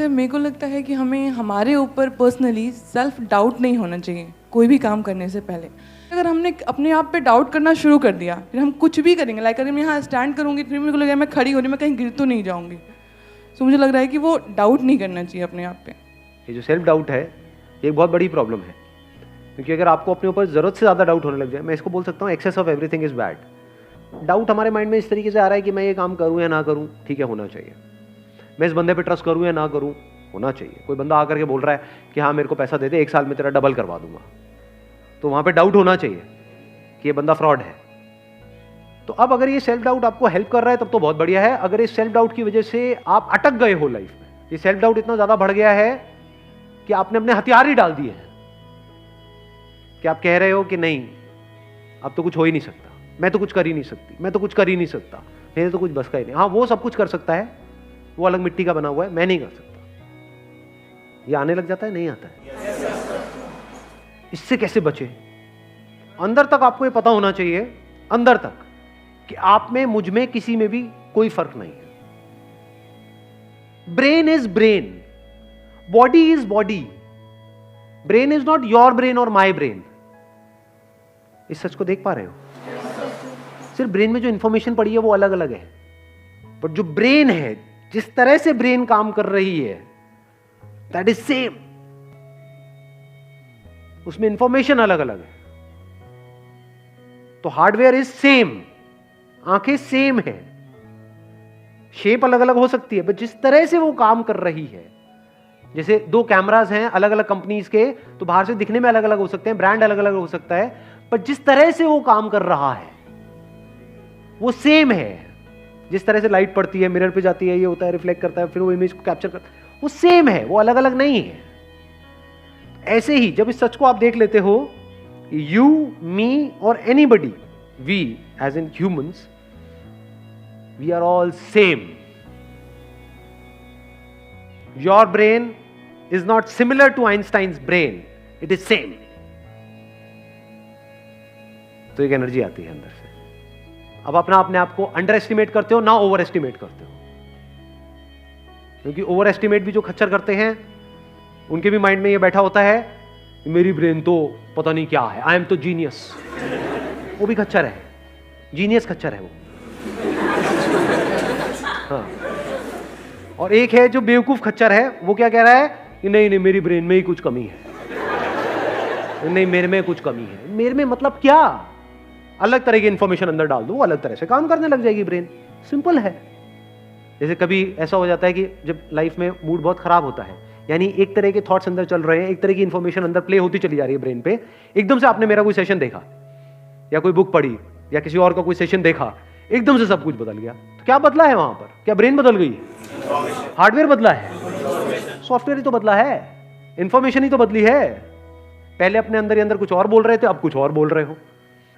Sir मेरे को लगता है कि हमें हमारे ऊपर पर्सनली सेल्फ डाउट नहीं होना चाहिए कोई भी काम करने से पहले। अगर हमने अपने आप पे डाउट करना शुरू कर दिया, फिर हम कुछ भी करेंगे, लाइक अगर मैं यहाँ स्टैंड करूँगी फिर मेरे को लगेगा मैं खड़ी हो रही, मैं कहीं गिर तो नहीं जाऊँगी। सो मुझे लग रहा है कि वो डाउट नहीं करना चाहिए अपने आप पे। ये जो सेल्फ डाउट है ये एक बहुत बड़ी प्रॉब्लम है, क्योंकि अगर आपको अपने ऊपर ज़रूरत से ज़्यादा डाउट होने लग जाए, मैं इसको बोल सकता हूँ excess of everything is bad. Doubt हमारे माइंड में इस तरीके से आ रहा है कि मैं ये काम करूँ या ना करूँ, ठीक है होना चाहिए। मैं इस बंदे पे ट्रस्ट करूँ या ना करूँ, होना चाहिए। कोई बंदा आकर के बोल रहा है कि हाँ मेरे को पैसा दे दे, 1 साल में तेरा डबल करवा दूंगा, तो वहाँ पे डाउट होना चाहिए कि ये बंदा फ्रॉड है। तो अब अगर ये सेल्फ डाउट आपको हेल्प कर रहा है तब तो बहुत बढ़िया है। अगर इस सेल्फ डाउट की वजह से आप अटक गए हो लाइफ में, ये सेल्फ डाउट इतना ज़्यादा बढ़ गया है कि आपने अपने हथियार ही डाल दिए हैं, कि आप कह रहे हो कि नहीं अब तो कुछ हो ही नहीं सकता, मैं तो कुछ कर ही नहीं सकती, मैं तो कुछ कर ही नहीं सकता, मेरे तो कुछ बस का ही नहीं। हाँ वो सब कुछ कर सकता है, वो अलग मिट्टी का बना हुआ है, मैं नहीं कर सकता। ये आने लग जाता है, नहीं आता है। इससे कैसे बचे? अंदर तक आपको ये पता होना चाहिए, अंदर तक, कि आप में, मुझ में, किसी में भी कोई फर्क नहीं है। Brain is brain, body is body. Brain is not your brain और माई ब्रेन। इस सच को देख पा रहे हो? सिर्फ ब्रेन में जो इंफॉर्मेशन पड़ी है वो अलग अलग है, बट जो ब्रेन है, जिस तरह से ब्रेन काम कर रही है, दैट इज सेम। उसमें इंफॉर्मेशन अलग अलग है। तो हार्डवेयर इज सेम, आंखें सेम है, शेप अलग अलग हो सकती है, बट जिस तरह से वो काम कर रही है, जैसे 2 कैमरास हैं अलग अलग कंपनीज के, तो बाहर से दिखने में अलग अलग हो सकते हैं, ब्रांड अलग अलग हो सकता है, बट जिस तरह से वो काम कर रहा है वो सेम है। जिस तरह से लाइट पड़ती है, मिरर पे जाती है, ये होता है, रिफ्लेक्ट करता है, फिर वो इमेज को कैप्चर करता है, वो सेम है, वो अलग अलग नहीं है। ऐसे ही जब इस सच को आप देख लेते हो, यू, मी और anybody, we as in humans, we are all same. Your brain is not similar to Einstein's brain, it is same. तो एक एनर्जी आती है अंदर से। अब अपने आप को अंडर एस्टिमेट करते हो ना ओवर एस्टिमेट करते हो, क्योंकि ओवर एस्टिमेट भी जो खच्चर करते हैं उनके भी माइंड में ये बैठा होता है मेरी ब्रेन तो पता नहीं क्या है, आई एम तो जीनियस। वो भी खच्चर है, जीनियस खच्चर है वो। हाँ। और एक है जो बेवकूफ खच्चर है, वो क्या कह रहा है कि नहीं नहीं मेरी ब्रेन में ही कुछ कमी है, नहीं मेरे में कुछ कमी है। मेरे में मतलब क्या? अलग तरह की इंफॉर्मेशन अंदर डाल दो, वो अलग तरह से काम करने लग जाएगी ब्रेन। सिंपल है। जैसे कभी ऐसा हो जाता है कि जब लाइफ में मूड बहुत खराब होता है, यानी एक तरह के थॉट्स अंदर चल रहे हैं, एक तरह की इंफॉर्मेशन अंदर प्ले होती चली जा रही है ब्रेन पे, एकदम से आपने मेरा कोई सेशन देखा या कोई बुक पढ़ी या किसी और का कोई सेशन देखा, एकदम से सब कुछ बदल गया। तो क्या बदला है वहां पर? क्या ब्रेन बदल गई है? हार्डवेयर बदला है, सॉफ्टवेयर ही तो बदला है, इंफॉर्मेशन ही तो बदली है। पहले अपने अंदर ही अंदर कुछ और बोल रहे थे, अब कुछ और बोल रहे हो।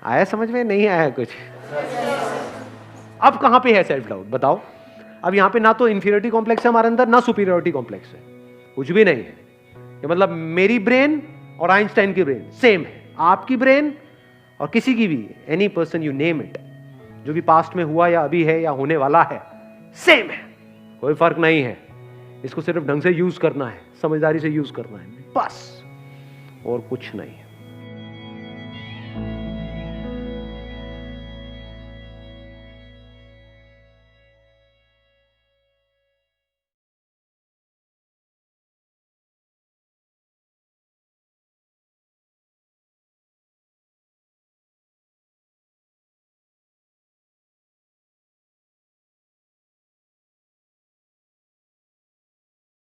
आया समझ में? नहीं आया कुछ? अब कहां पे है सेल्फ डाउट बताओ? अब यहां पे ना तो इंफीरियरिटी कॉम्प्लेक्स है हमारे अंदर, ना सुपीरियरिटी कॉम्प्लेक्स है, कुछ भी नहीं है। ये मतलब मेरी ब्रेन और आइंस्टाइन की ब्रेन सेम है, आपकी ब्रेन और किसी की भी, any person you name it, जो भी पास्ट में हुआ या अभी है या होने वाला है, सेम है, कोई फर्क नहीं है। इसको सिर्फ ढंग से यूज करना है, समझदारी से यूज करना है, बस, और कुछ नहीं है।